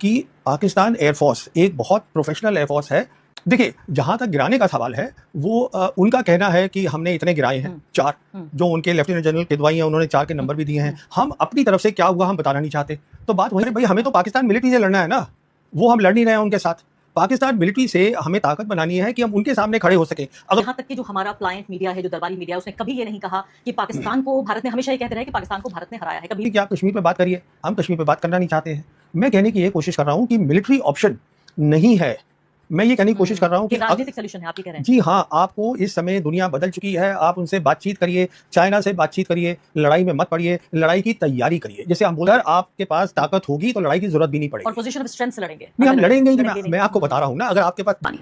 कि पाकिस्तान एयरफोर्स एक बहुत प्रोफेशनल एयरफोर्स है। देखिए, जहाँ तक गिराने का सवाल है वो उनका कहना है कि हमने इतने गिराए हैं 4, जो उनके लेफ्टिनेंट जनरल किदवाई हैं उन्होंने 4 के नंबर भी दिए हैं। हम अपनी तरफ से क्या हुआ हम बताना नहीं चाहते। तो बात वही है भाई, हमें तो पाकिस्तान मिलिट्री से लड़ना है ना, वो हम लड़ नहीं रहे हैं उनके साथ। पाकिस्तान मिलिट्री से हमें ताकत बनानी है कि हम उनके सामने खड़े हो सके। अगर यहाँ तक कि जो हमारा प्लायंट मीडिया है, जो दरबारी मीडिया है, उसने कभी ये नहीं कहा कि पाकिस्तान को भारत ने, हमेशा ये कहते रहे कि पाकिस्तान को भारत ने हराया है। कभी कि आप कश्मीर पे बात करिए, हम कश्मीर पे बात करना नहीं चाहते हैं। मैं कहने की ये कोशिश कर रहा हूँ कि मिलिट्री ऑप्शन नहीं है। मैं ये कहने की कोशिश कर रहा हूँ कि राजनीतिक सॉल्यूशन है, आप ये कह रहे हैं। जी हाँ, आपको इस समय दुनिया बदल चुकी है, आप उनसे बातचीत करिए, चाइना से बातचीत करिए, लड़ाई में मत पड़िए, लड़ाई की तैयारी करिए। जैसे हम बोल रहे हैं, आपके पास ताकत होगी तो लड़ाई की जरूरत भी नहीं पड़ेगी। और पोजीशन ऑफ स्ट्रेंथ से लड़ेंगे। नहीं, हम लड़ेंगे ही। मैं आपको बता रहा हूँ ना, अगर आपके पास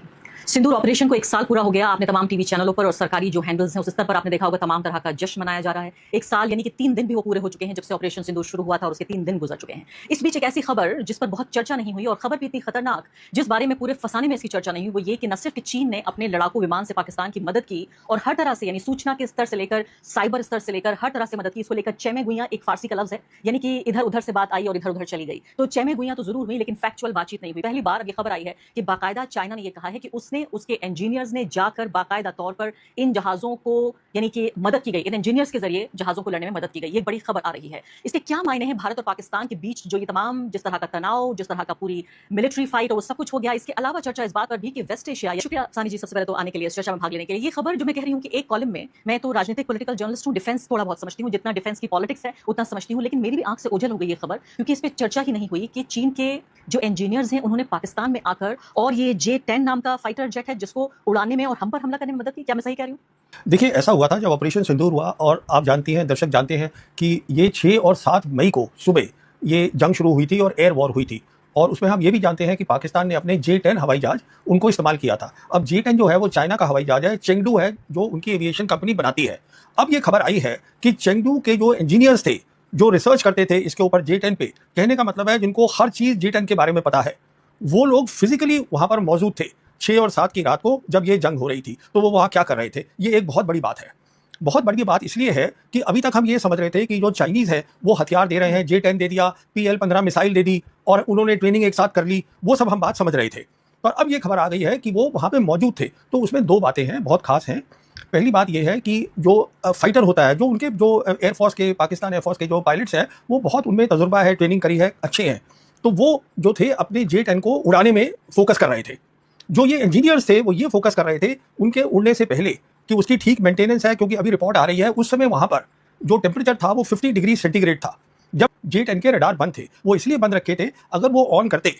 सिंदूर ऑपरेशन को 1 साल पूरा हो गया। आपने तमाम टीवी चैनलों पर और सरकारी जो हैंडल्स हैं उस स्तर पर आपने देखा होगा तमाम तरह का जश्न मनाया जा रहा है। 1 साल यानी कि 3 दिन भी वो पूरे हो चुके हैं जब से ऑपरेशन सिंदूर शुरू हुआ था और उसके 3 दिन गुजर चुके हैं। इस बीच एक ऐसी खबर जिस पर बहुत चर्चा नहीं हुई और खबर भी इतनी खतरनाक, जिस बारे में पूरे फसाने में इसकी चर्चा नहीं हुई, वो ये कि न सिर्फ चीन ने अपने लड़ाकू विमान से पाकिस्तान की मदद की और हर तरह से, यानी सूचना के स्तर से लेकर साइबर स्तर से लेकर हर तरह से मदद की। इसको लेकर चैमे गुइयां एक फारसी का लफ्ज है, यानी कि इधर उधर से बात आई और इधर उधर चली गई। तो चैमे गुइयां तो जरूर हुई लेकिन फैक्चुअल बातचीत नहीं हुई। पहली बार अब ये खबर आई है कि बाकायदा चाइना ने यह कहा है कि उसने, उसके इंजीनियर्स ने जाकर बाकायदा तौर पर इन जहाजों को, यानी कि मदद की गई, इन इंजीनियर्स के जरिए जहाजों को लड़ने में मदद की गई। ये बड़ी खबर आ रही है। इसके क्या मायने हैं भारत और पाकिस्तान के बीच, जो ये तमाम जिस तरह का तनाव, जिस तरह का पूरी मिलिट्री फाइट और वो सब कुछ हो गया। इसके अलावा चर्चा इस बात पर भी कि वेस्ट एशिया, शुक्रिया सानी जी सबसे पहले तो आने के लिए, इस चर्चा में भाग लेने के लिए। ये खबर जो मैं कह रही हूँ कि एक कॉलम में, मैं तो राजनीतिक पॉलिटिकल जर्नलिस्ट हूँ, डिफेंस थोड़ा बहुत समझती हूँ, जितना डिफेंस की पॉलिटिक्स है उतना समझती हूँ, लेकिन मेरी भी आंख से ओझल हो गई ये खबर, क्योंकि इस पर चर्चा ही नहीं हुई कि चीन के जो इंजीनियर्स हैं उन्होंने पाकिस्तान में आकर और ये J-10 नाम का फाइटर जेट है जिसको उड़ाने में और हम पर हमला करने में मदद की। क्या मैं सही कह रही हूँ? देखिए, ऐसा हुआ था जब ऑपरेशन सिंदूर हुआ, और आप जानती हैं, दर्शक जानते हैं कि ये 6 और 7 मई को सुबह ये जंग शुरू हुई थी और एयर वॉर हुई थी। और उसमें हम ये भी जानते हैं कि पाकिस्तान ने अपने J-10 हवाई जहाज उनको इस्तेमाल किया था। अब J-10 जो है वो चाइना का हवाई जहाज है, चेंगडू है जो उनकी एविएशन कंपनी बनाती है। अब ये खबर आई है कि चेंगडू के जो इंजीनियर्स थे, जो रिसर्च करते थे इसके ऊपर J-10 पे, कहने का मतलब है जिनको हर चीज़ J-10 के बारे में पता है, वो लोग फिजिकली वहाँ पर मौजूद थे 6 और 7 की रात को जब ये जंग हो रही थी। तो वो वहाँ क्या कर रहे थे, ये एक बहुत बड़ी बात है। बहुत बड़ी बात इसलिए है कि अभी तक हम ये समझ रहे थे कि जो चाइनीज़ है वो हथियार दे रहे हैं, J-10 दे दिया, PL-15 मिसाइल दे दी और उन्होंने ट्रेनिंग एक साथ कर ली, वो सब हम बात समझ रहे थे। पर अब ये खबर आ गई है कि वो वहाँ पे मौजूद थे। तो उसमें 2 बातें हैं, बहुत खास हैं। पहली बात ये है कि जो फाइटर होता है, जो उनके जो एयरफोर्स के, पाकिस्तान एयरफोर्स के जो पायलट्स हैं, वो बहुत उनमें तजुर्बा है, ट्रेनिंग करी है, अच्छे हैं। तो वो जो थे अपने J-10 को उड़ाने में फोकस कर रहे थे। जो ये इंजीनियर्स थे वो ये फोकस कर रहे थे उनके उड़ने से पहले कि उसकी ठीक मेंटेनेंस है, क्योंकि अभी रिपोर्ट आ रही है उस समय वहाँ पर जो टेम्परेचर था वो 50 डिग्री सेंटीग्रेड था जब J-10 के रडार बंद थे। वो इसलिए बंद रखे थे, अगर वो ऑन करते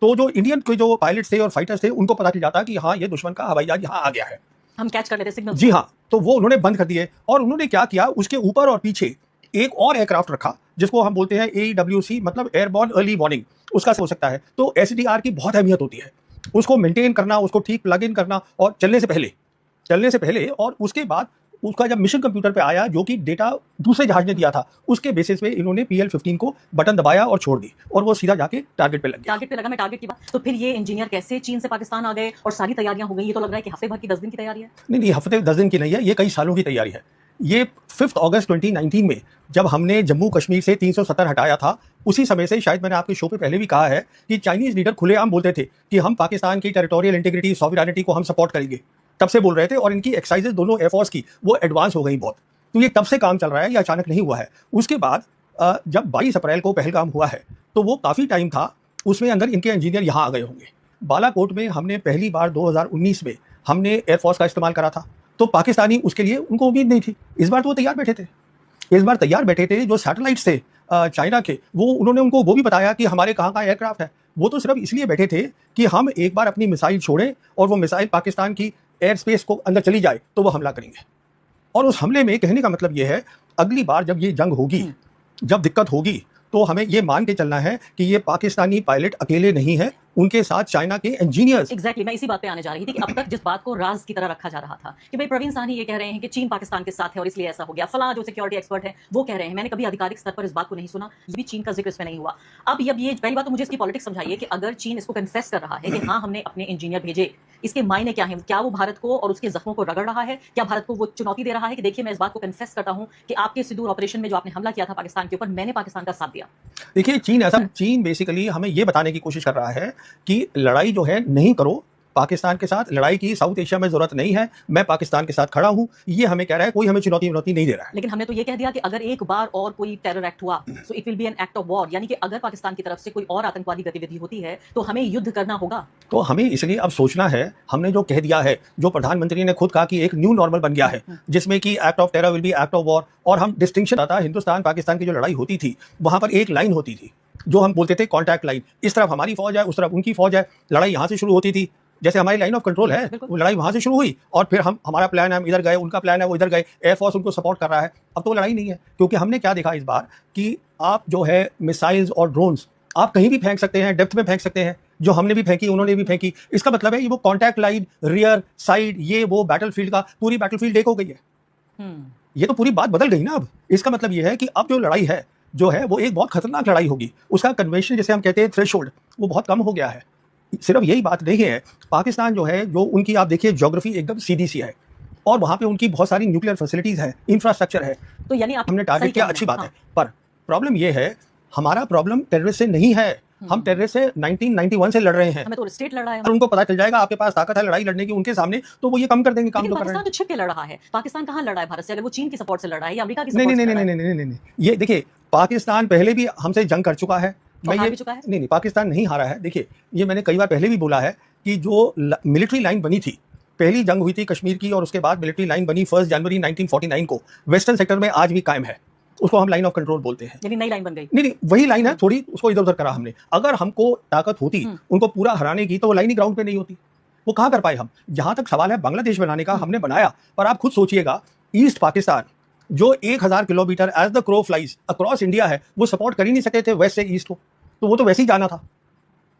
तो जो इंडियन के जो पायलट्स थे और फाइटर्स थे उनको पता चल जाता कि हाँ, ये दुश्मन का हवाई जहाज यहाँ आ गया है, हम कैच कर लेते सिग्नल। जी हाँ, तो वो उन्होंने बंद कर दिए। और उन्होंने क्या किया, उसके ऊपर और पीछे एक और एयरक्राफ्ट रखा जिसको हम बोलते हैं AEWC, मतलब एयरबॉर्न अर्ली वार्निंग, उसका हो सकता है। तो SDR की बहुत अहमियत होती है, उसको मेंटेन करना, उसको ठीक प्लग इन करना, और चलने से पहले और उसके बाद उसका जब मिशन कंप्यूटर पे आया, जो कि डेटा दूसरे जहाज ने दिया था, उसके बेसिस पे इन्होंने PL-15 को बटन दबाया और छोड़ दी और वो सीधा जाके टारगेट पे लग गया। टारगेट पे लगा। मैं टारगेट की बात, तो फिर ये इंजीनियर कैसे चीन से पाकिस्तान आ गए और सारी तैयारियां हो गई? ये तो लग रहा है कि हफ्ते भर की, 10 दिन की तैयारी है। नहीं, हफ्ते 10 दिन की नहीं है, ये कई सालों की तैयारी है। ये 5 अगस्त 2019 में जब हमने जम्मू कश्मीर से 370 हटाया था, उसी समय से, शायद मैंने आपके शो पे पहले भी कहा है कि चाइनीज लीडर खुलेआम बोलते थे कि हम पाकिस्तान की टेरिटोरियल इंटीग्रिटी, सॉवरेनिटी को हम सपोर्ट करेंगे। तब से बोल रहे थे, और इनकी एक्सरसाइजेज दोनों एयरफोर्स की वो एडवांस हो गई बहुत। तो ये तब से काम चल रहा है, ये अचानक नहीं हुआ है। उसके बाद जब 22 अप्रैल को पहलगाम हुआ है तो वो काफ़ी टाइम था, उसमें अंदर इनके इंजीनियर यहाँ आ गए होंगे। बालाकोट में हमने पहली बार 2019 में हमने एयरफोर्स का इस्तेमाल करा था, तो पाकिस्तानी उसके लिए उनको उम्मीद नहीं थी। इस बार तो वो तैयार बैठे थे। इस बार तैयार बैठे थे। जो सैटेलाइट्स थे चाइना के, वो उन्होंने उनको वो भी बताया कि हमारे कहाँ का एयरक्राफ्ट है। वो तो सिर्फ इसलिए बैठे थे कि हम एक बार अपनी मिसाइल छोड़ें और वो मिसाइल पाकिस्तान की एयर स्पेस को अंदर चली जाए तो वो हमला करेंगे। और उस हमले में, कहने का मतलब ये है, अगली बार जब ये जंग होगी, जब दिक्कत होगी, तो हमें ये मान के चलना है कि ये पाकिस्तानी पायलट अकेले नहीं है, उनके साथ चाइना के इंजीनियर्स। एग्जैक्टली, मैं इसी बात पे आने जा रही थी कि अब तक जिस बात को राज की तरह रखा जा रहा था कि भाई प्रवीण साहनी ये कह रहे हैं कि चीन पाकिस्तान के साथ है और इसलिए ऐसा हो गया, फलां जो सिक्योरिटी एक्सपर्ट है वो कह रहे हैं, मैंने कभी आधिकारिक स्तर पर इस बात को नहीं सुना, ये भी चीन का जिक्र इसमें नहीं हुआ। अब ये पहली बात तो मुझे इसकी पॉलिटिक्स समझाइए कि अगर चीन इसको कन्फेस कर रहा है कि हाँ हमने अपने इंजीनियर भेजे इसके मायने क्या हैं? क्या वो भारत को और उसके जख्मों को रगड़ रहा है? क्या भारत को वो चुनौती दे रहा है कि देखिए मैं इस बात को कन्फेस करता हूं कि आपके सिंदूर ऑपरेशन में जो आपने हमला किया था पाकिस्तान के ऊपर, मैंने पाकिस्तान का साथ दिया? देखिए चीन बेसिकली हमें ये बताने की कोशिश कर रहा है कि लड़ाई जो है नहीं करो पाकिस्तान के साथ, लड़ाई की साउथ एशिया में जरूरत नहीं है, मैं पाकिस्तान के साथ खड़ा हूं, ये हमें कह रहा है, कोई हमें चुनौती नहीं दे रहा है। लेकिन हमने तो ये कह दिया कि अगर एक बार और कोई टेरर एक्ट हुआ so it will be an act of war, यानी कि अगर पाकिस्तान की तरफ से कोई और आतंकवादी गतिविधि होती है तो हमें युद्ध करना होगा। तो हमें इसलिए अब सोचना है, हमने जो कह दिया है, जो प्रधानमंत्री ने खुद कहा कि एक न्यू नॉर्मल बन गया है जिसमें कि act of terror will be act of war, और हम डिस्टिंक्शन आता हिंदुस्तान पाकिस्तान की जो लड़ाई होती थी वहां पर एक लाइन होती थी जो हम बोलते थे कॉन्टैक्ट लाइन, इस तरफ हमारी फौज है उस तरफ उनकी फौज है, लड़ाई यहाँ से शुरू होती थी, जैसे हमारी लाइन ऑफ कंट्रोल है वो लड़ाई वहां से शुरू हुई और फिर हमारा प्लान है हम इधर गए, उनका प्लान है वो इधर गए, एयरफोर्स उनको सपोर्ट कर रहा है। अब तो वो लड़ाई नहीं है, क्योंकि हमने क्या देखा इस बार कि आप जो है मिसाइल्स और ड्रोन्स आप कहीं भी फेंक सकते हैं, डेप्थ में फेंक सकते हैं, जो हमने भी फेंकी उन्होंने भी फेंकी। इसका मतलब है ये वो कॉन्टैक्ट लाइन, रियर साइड, ये वो बैटलफील्ड का पूरी बैटलफील्ड एक हो गई है। ये तो पूरी बात बदल गई ना। अब इसका मतलब ये है कि अब जो लड़ाई है जो है वो एक बहुत खतरनाक लड़ाई होगी, उसका कन्वेंशन जिसे हम कहते हैं थ्रेशोल्ड वो बहुत कम हो गया है। सिर्फ यही बात नहीं है, पाकिस्तान जो है जो उनकी आप देखिए ज्योग्राफी एकदम सीधी सी है और वहां पे उनकी बहुत सारी न्यूक्लियर फैसिलिटीज है, इंफ्रास्ट्रक्चर है, तो यानी आप हमने टारगेट किया, अच्छी बात है। पर प्रॉब्लम ये है, हमारा प्रॉब्लम टेररिस्ट से नहीं है, हम टेररिस्ट से 1991 से लड़ रहे हैं। हमें तो स्टेट लड़ रहा है। और उनको पता चल जाएगा आपके पास ताकत है लड़ाई लड़ने की उनके सामने, तो वो ये कम कर देंगे काम जो कर रहे हैं। पाकिस्तान तो छिप के लड़ रहा है। पाकिस्तान कहाँ लड़ रहा है भारत से? अगर वो चीन की सपोर्ट से लड़ रहा है या अमेरिका की सपोर्ट से लड़ रहा है? नहीं, ये देखिए पाकिस्तान पहले भी हमसे जंग कर चुका है। मैं ये चुका है? नहीं, पाकिस्तान नहीं हारा है। देखिए ये मैंने कई बार पहले भी बोला है कि जो मिलिट्री लाइन बनी थी, पहली जंग हुई थी कश्मीर की और उसके बाद मिलिट्री लाइन बनी 1 जनवरी 1949 को, वेस्टर्न सेक्टर में आज भी कायम है, उसको हम लाइन ऑफ कंट्रोल बोलते हैं। यानी नई लाइन बन गई? नहीं, वही लाइन है, थोड़ी उसको इधर उधर करा हमने। अगर हमको ताकत होती उनको पूरा हराने की तो वो लाइन ही ग्राउंड पे नहीं होती, वो कहाँ कर पाए हम। जहां तक सवाल है बांग्लादेश बनाने का, हमने बनाया, पर आप खुद सोचिएगा ईस्ट पाकिस्तान जो 1000 kilometre as the crow flies across India है, वो सपोर्ट कर ही नहीं सके थे वेस्ट से ईस्ट को, तो वो तो वैसे ही जाना था।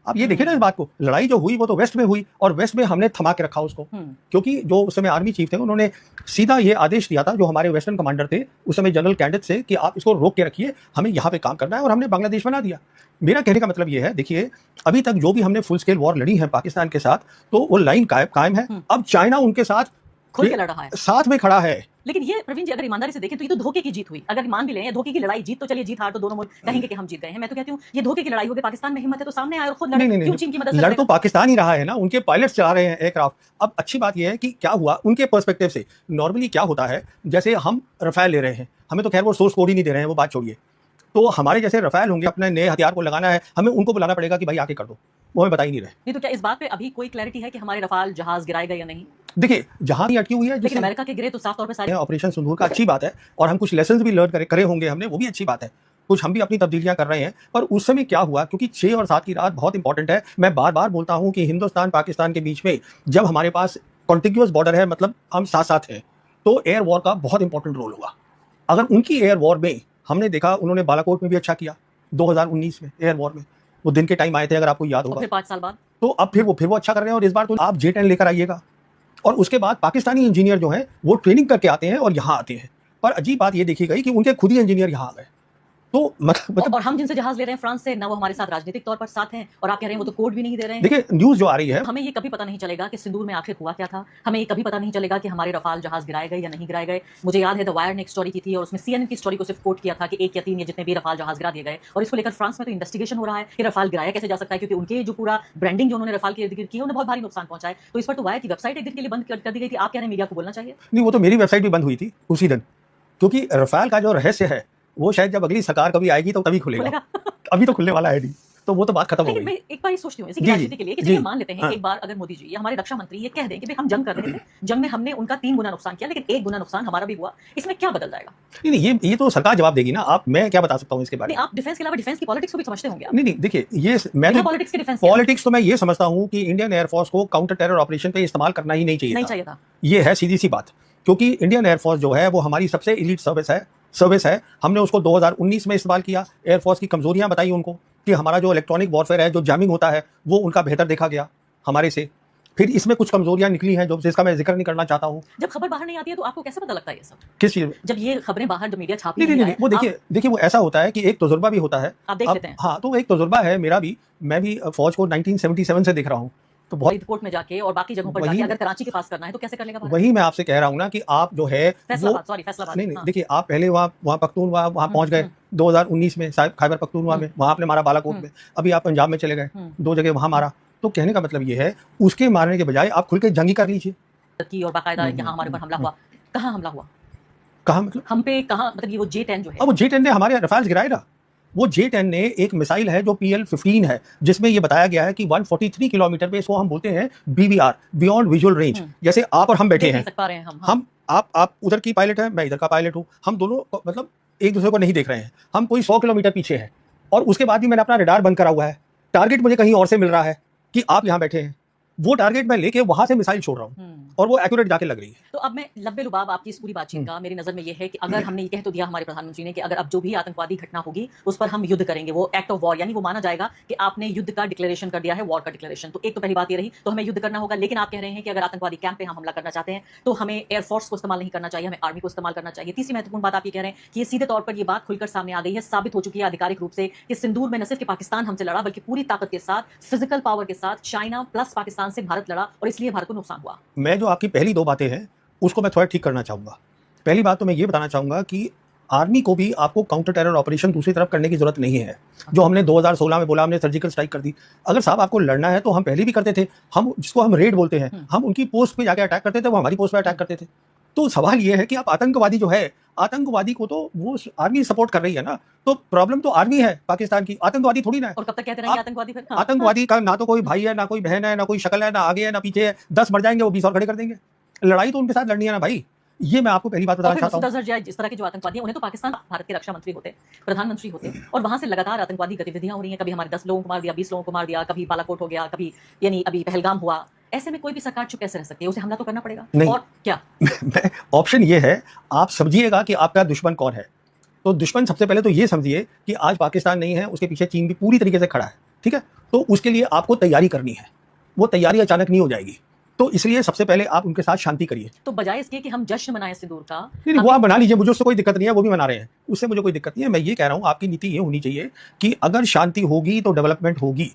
आप ये देखिए ना इस बात को, लड़ाई जो हुई वो तो वेस्ट में हुई और वेस्ट में हमने थमा के रखा उसको, क्योंकि जो उस समय आर्मी चीफ थे उन्होंने सीधा ये आदेश दिया था, जो हमारे वेस्टर्न कमांडर थे उस समय जनरल कैंडेट से, कि आप इसको रोक के रखिए, हमें यहाँ पे काम करना है, और हमने बांग्लादेश बना दिया। मेरा कहने का मतलब ये है, देखिए अभी तक जो भी हमने फुल स्केल वॉर लड़ी है पाकिस्तान के साथ, तो वो लाइन कायम है। अब चाइना उनके साथ खुल के लड़ रहा है, साथ में खड़ा है। लेकिन ये प्रवीण जी अगर ईमानदारी से देखें तो ये तो धोखे की जीत हुई। अगर मान भी लें धोखे की लड़ाई, जीत तो चलिए, जीत हार तो दोनों मुल्क कहेंगे कि हम जीत गए हैं। मैं तो कहती हूँ ये धोखे की लड़ाई होगी, पाकिस्तान में हिम्मत है तो सामने आए और खुद लड़े। क्यों चीन की मदद से लड़ तो पाकिस्तान ही रहा है ना, उनके पायलट्स चला रहे हैं एयरक्राफ्ट। अब अच्छी बात यह है कि क्या हुआ उनके पर्सपेक्टिव से, नॉर्मली क्या होता है, जैसे हम रफाल ले रहे हैं, हमें तो खैर वो सोर्स कोड ही नहीं दे रहे हैं, वो बात छोड़िए, तो हमारे जैसे रफाल होंगे, अपने नए हथियार को लगाना है, हमें उनको बुलाना पड़ेगा कि भाई आके कर दो, वो हमें बता ही नहीं रहे। नहीं तो क्या इस बात पे अभी कोई क्लैरिटी है कि हमारे रफाल जहाज गिराए गए या नहीं? देखिए जहां ही अटकी हुई है, लेकिन अमेरिका के गिरे तो साफ तौर पे सारे ऑपरेशन सिंदूर का, अच्छी बात है, और हम कुछ लेसन्स भी लर्न करे होंगे हमने, वो भी अच्छी बात है, कुछ हम भी अपनी तब्दीलियां कर रहे हैं। पर उस समय क्या हुआ, क्योंकि 6 और 7 की रात बहुत इंपॉर्टेंट है। मैं बार बार बोलता हूं कि हिंदुस्तान पाकिस्तान के बीच में जब हमारे पास कॉन्टिग्यूअस बॉर्डर है, मतलब हम साथ साथ हैं, तो एयर वॉर का बहुत इंपॉर्टेंट रोल होगा। अगर उनकी एयर वॉर में हमने देखा, उन्होंने बालाकोट में भी अच्छा किया 2019 में एयर वॉर में, वो दिन के टाइम आए थे अगर आपको याद होगा, फिर 5 साल बाद, तो अब फिर वो अच्छा कर रहे हैं। और इस बार तो आप J-10 लेकर आइएगा, और उसके बाद पाकिस्तानी इंजीनियर जो हैं वो ट्रेनिंग करके आते हैं और यहाँ आते हैं। पर अजीब बात ये देखी गई कि उनके खुद ही इंजीनियर यहाँ आ गए, तो मतलब और हम जिनसे जहाज ले रहे हैं फ्रांस से, ना वो हमारे साथ राजनीतिक तौर पर साथ हैं, और आप कह रहे हैं वो तो कोड भी नहीं दे रहे हैं। देखिए न्यूज़ जो आ रही है, हमें ये कभी पता नहीं चलेगा कि सिंदूर में आखिर हुआ क्या था, हमें ये कभी पता नहीं चलेगा कि हमारे रफाल जहाज गिराए गए या नहीं गिराए गए। मुझे याद है द वायर ने एक स्टोरी की थी और उसमें CNN की स्टोरी को सिर्फ कोट किया था कि 1 या 3 या जितने भी रफाल जहाज गिरा दिए गए, और इसको लेकर फ्रांस में तो इन्वेस्टिगेशन हो रहा है कि रफाल गिराया कैसे जा सकता है, क्योंकि उनके जो पूरा ब्रांडिंग जो उन्होंने रफाल के इर्द गिर्द की है उन्हें बहुत भारी नुकसान पहुंचा है। तो इस पर तो वायर की वेबसाइट एक दिन के लिए बंद कर दी गई थी। आप कह रहे हैं मीडिया को बोलना चाहिए? नहीं, वो तो मेरी वेबसाइट भी बंद हुई थी उसी दिन, क्योंकि रफाल का जो रहस्य है वो शायद जब अगली सरकार कभी आएगी तो तभी खुलेगा, अभी तो खुलने वाला है नहीं, तो वो तो बात खत्म हो गई। मैं एक बार ये सोचती हूँ इसी राजनीति के लिए कि मान लेते हैं एक बार अगर मोदी जी या हमारे रक्षा मंत्री ये कह दें कि भाई हम जंग कर रहे थे, जंग में हमने उनका 3 गुना नुकसान किया, लेकिन 1 गुना नुकसान हमारा भी हुआ, इसमें क्या बदल जाएगा? नहीं, ये तो सरकार जवाब देगी ना, आप, मैं क्या बता सकता हूँ इसके बारे में। आप डिफेंस के अलावा डिफेंस की पॉलिटिक्स को भी समझते होंगे। नहीं, देखिए ये मैं पॉलिटिक्स के डिफेंस, पॉलिटिक्स तो मैं ये समझता हूँ कि इंडियन एयरफोर्स को काउंटर टेरर ऑपरेशन पे इस्तेमाल करना ही नहीं चाहिए था। ये है सीधी सी बात, क्योंकि इंडियन एयरफोर्स जो है वो हमारी सबसे एलीट सर्विस है। हमने उसको 2019 में इस्तेमाल किया, एयरफोर्स की कमजोरियां बताई उनको कि हमारा जो इलेक्ट्रॉनिक वॉरफेयर है, जो जैमिंग होता है, वो उनका बेहतर देखा गया हमारे से। फिर इसमें कुछ कमजोरियां निकली हैं जो जिसका मैं जिक्र नहीं करना चाहता हूँ। जब खबर बाहर नहीं आती है तो आपको कैसे पता लगता है ये सब? किस चीज? जब ये खबरें बाहर जो मीडिया छापी नहीं, वो देखिए वो ऐसा होता है कि एक तजुर्बा भी होता है, आप देख लेते हैं। हाँ, तो एक तजुर्बा है मेरा भी, मैं भी फौज को 1977 से देख रहा हूँ, तो बहुत फरीदकोट में जाके और बाकी जगहों पर वही- जाके अगर कराची के पास करना है तो कैसे कर लेगा भारत? वही मैं आपसे कह रहा हूँ ना कि आप जो है फैसलाबाद, सॉरी फैसलाबाद। नहीं हाँ। देखिए, आप पहले वहाँ पख्तूनख्वा वहाँ पहुँच गए 2019 में, खैबर पख्तूनख्वा में, वहाँ आपने मारा बालाकोट में, अभी आप पंजाब में चले गए, 2 जगह वहाँ मारा। तो कहने का मतलब ये है, उसके मारने के बजाय आप खुल के जंगी कर लीजिए। की और बाकायदा यहाँ हमारे ऊपर हमला हुआ, कहाँ हमला हुआ? कहाँ मतलब? हम पे कहाँ, मतलब ये वो J-10 जो है, अब वो J-10 ने हमारे रफाल्स गिराए ना। वो J-10 ने एक मिसाइल है जो PL-15 है, जिसमें ये बताया गया है कि 143 किलोमीटर पे, इसको हम बोलते हैं BVR, बियॉन्ड विजुअल रेंज। जैसे आप और हम बैठे देख हैं, नहीं सक पा रहे हैं हम। आप उधर की पायलट हैं, मैं इधर का पायलट हूँ, हम दोनों मतलब एक दूसरे को नहीं देख रहे हैं, हम कोई 100 किलोमीटर पीछे हैं, और उसके बाद भी मैंने अपना रडार बंद करा हुआ है, टारगेट मुझे कहीं और से मिल रहा है कि आप यहाँ बैठे हैं, वो टारगेट मैं लेके वहां से मिसाइल छोड़ रहा हूँ और वो एक्यूरेट जाके लग रही है। तो अब मैं लब्बे लुबाब आपकी इस पूरी बातचीत का मेरी नजर में ये है कि अगर हमने ये कह तो दिया हमारे प्रधानमंत्री ने कि अगर अब जो भी आतंकवादी घटना होगी उस पर हम युद्ध करेंगे, वो एक्ट ऑफ वॉर, यानी वो माना जाएगा कि आपने युद्ध का डिक्लेरेशन कर दिया है, वॉर का डिक्लेरेशन। तो एक तो पहली बात ये रही, तो हमें युद्ध करना होगा। लेकिन आप कह रहे हैं कि अगर आतंकवादी कैंप पे हम हमला करना चाहते हैं तो हमें एयरफोर्स को इस्तेमाल नहीं करना चाहिए, हमें आर्मी को इस्तेमाल करना चाहिए। तीसरी महत्वपूर्ण बात आप ये कह रहे हैं कि ये सीधे तौर पर ये बात खुलकर सामने आ गई है, साबित हो चुकी है आधिकारिक रूप से कि सिंदूर में न सिर्फ पाकिस्तान हमसे लड़ा बल्कि पूरी ताकत के साथ, फिजिकल पावर के साथ चाइना प्लस पाकिस्तान से भारत लड़ा और इसलिए भारत को नुकसान हुआ। मैं जो आपकी पहली 2 बातें हैं उसको मैं थोड़ा ठीक करना चाहूँगा। पहली बात तो मैं ये बताना चाहूँगा कि आर्मी को भी आपको काउंटर टेरर ऑपरेशन दूसरी तरफ करने की जरूरत नहीं है। जो हमने 2016 में बोला, हमने सर्जिकल स्ट्राइक कर दी। अगर साहब आपको लड़ना है तो हम पहले भी करते थे, हम जिसको हम रेड बोलते हैं, हम उनकी पोस्ट पे जाके अटैक करते थे, वो हमारी पोस्ट पे अटैक करते थे। तो सवाल ये है कि आप आतंकवादी जो है, आतंकवादी को तो वो आर्मी सपोर्ट कर रही है ना, तो प्रॉब्लम तो आर्मी है पाकिस्तान की, आतंकवादी थोड़ी ना है। और कब तक कहते रहेंगे आतंकवादी फिर? आतंकवादी का ना तो कोई भाई है, ना कोई बहन है, ना कोई शक्ल है, ना आगे है ना पीछे है। 10 मर जाएंगे, वो 20 और खड़े कर देंगे। लड़ाई तो उनके साथ लड़नी है ना भाई। ये मैं आपको पहली बात बताना चाहता हूँ। मसूद अजहर जिस तरह के जो आतंकवादी हैं, उन्हें तो पाकिस्तान भारत के रक्षा मंत्री होते, प्रधानमंत्री होते, और वहां से लगातार आतंकवादी गतिविधियां हो रही हैं। कभी हमारे 10 लोगों को मार दिया, 20 लोगों को मार दिया, कभी बालाकोट हो गया, कभी यानी अभी पहलगाम हुआ। ऐसे में कोई भी सरकार चुप कैसे रह सकती है? उसे हमला तो करना पड़ेगा। नहीं। और क्या ऑप्शन ये है, आप समझिएगा कि आपका दुश्मन कौन है। तो दुश्मन सबसे पहले तो ये समझिए कि आज पाकिस्तान नहीं है, उसके पीछे चीन भी पूरी तरीके से खड़ा है, ठीक है। तो उसके लिए आपको तैयारी करनी है, वो तैयारी अचानक नहीं हो जाएगी। तो इसलिए सबसे पहले आप उनके साथ शांति करिए। तो बजाय इसके कि हम जश्न मनाएं सिंदूर का, नहीं, वो आप बना लीजिए, मुझे उससे कोई दिक्कत नहीं है, वो भी मना रहे हैं, उससे मुझे कोई दिक्कत नहीं है। मैं ये कह रहा हूँ, आपकी नीति ये होनी चाहिए कि अगर शांति होगी तो डेवलपमेंट होगी,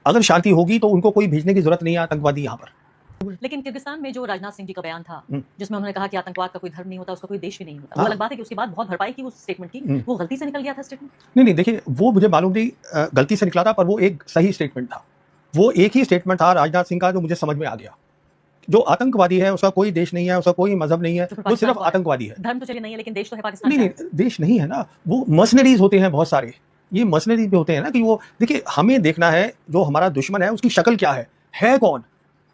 अगर शांति होगी तो उनको कोई भेजने की जरूरत नहीं है आतंकवादी यहाँ पर। लेकिन किर्गिस्तान में जो राजनाथ सिंह जी का बयान था, जिसमें उन्होंने कहा कि आतंकवाद का कोई धर्म नहीं होता, उसका कोई देश भी नहीं होता, वो अलग बात है कि उसके बाद बहुत भरपाई की उस स्टेटमेंट की, वो गलती से निकल गया था स्टेटमेंट। नहीं, देखिए, वो मुझे मालूम नहीं गलती से निकला था, पर वो एक सही स्टेटमेंट था। वो एक ही स्टेटमेंट था राजनाथ सिंह का जो मुझे समझ में आ गया। जो आतंकवादी है उसका कोई देश नहीं है, उसका कोई मजहब नहीं है, वो सिर्फ आतंकवादी है। धर्म तो चलिए नहीं है, लेकिन देश तो है पाकिस्तान। नहीं, देश नहीं है ना, वो मर्सनरीज होते हैं बहुत सारे। ये मर्सनरीज भी होते हैं ना कि वो, देखिए, हमें देखना है जो हमारा दुश्मन है उसकी शक्ल क्या है कौन,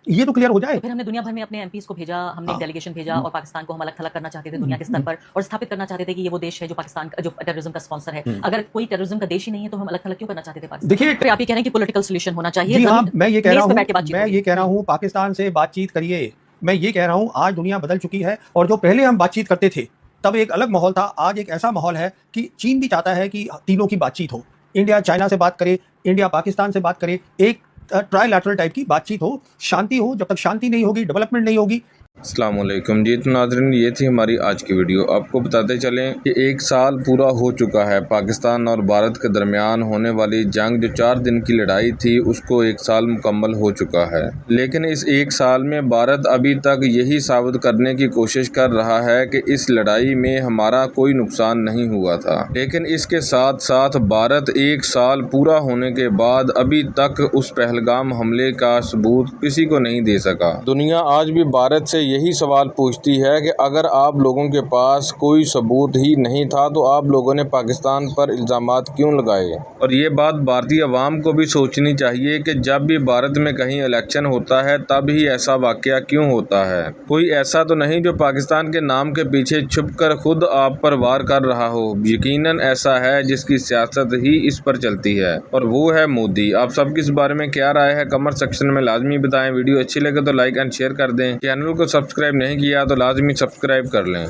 ये तो क्लियर हो जाए। तो फिर हमने दुनिया भर में अपने एमपीज को भेजा, हमने एक डेलीगेशन भेजा और पाकिस्तान को हम अलग थलग करना चाहते थे दुनिया के स्तर पर और स्थापित करना चाहते थे कि ये वो देश है जो पाकिस्तान का, जो टेररिज्म का स्पॉन्सर है। अगर कोई टेररिज्म का देश ही नहीं है तो हम अलग थलग क्यों करना चाहते थे पाकिस्तान? देखिए, फिर आप ये कह रहे हैं कि पॉलिटिकल सॉल्यूशन होना चाहिए। जी हाँ, मैं ये कह रहा हूँ पाकिस्तान से बातचीत करिए। मैं ये कह रहा हूँ आज दुनिया बदल चुकी है, और जो पहले हम बातचीत करते थे तब एक अलग माहौल था, आज एक ऐसा माहौल है कि चीन भी चाहता है कि तीनों की बातचीत हो, इंडिया चाइना से बात करे, इंडिया पाकिस्तान से बात करे, एक ट्राइलैटरल टाइप की बातचीत हो, शांति हो। जब तक शांति नहीं होगी, डेवलपमेंट नहीं होगी। अस्सलाम वालेकुम जी। तो नाज़रीन, ये थी हमारी आज की वीडियो। आपको बताते चलें कि 1 साल पूरा हो चुका है पाकिस्तान और भारत के दरमियान होने वाली जंग, जो 4 दिन की लड़ाई थी, उसको 1 साल मुकम्मल हो चुका है। लेकिन इस 1 साल में भारत अभी तक यही साबित करने की कोशिश कर रहा है कि इस लड़ाई में हमारा कोई नुकसान नहीं हुआ था। लेकिन इसके साथ साथ भारत 1 साल पूरा होने के बाद अभी तक उस पहलगाम हमले का सबूत किसी को नहीं दे सका। दुनिया आज भी भारत से यही सवाल पूछती है कि अगर आप लोगों के पास कोई सबूत ही नहीं था तो आप लोगों ने पाकिस्तान पर इल्ज़ामात क्यों लगाए। और ये बात भारतीय अवाम को भी सोचनी चाहिए कि जब भी भारत में कहीं इलेक्शन होता है तब ही ऐसा वाकया क्यों होता है। कोई ऐसा तो नहीं जो पाकिस्तान के नाम के पीछे छुपकर खुद आप पर वार कर रहा हो। यकीनन ऐसा है जिसकी सियासत ही इस पर चलती है, और वो है मोदी। आप सबकी इस बारे में क्या राय है कमेंट सेक्शन में लाजमी बताएं। वीडियो अच्छी लगे तो लाइक एंड शेयर कर दें। चैनल को सब्सक्राइब नहीं किया तो लाजमी सब्सक्राइब कर लें।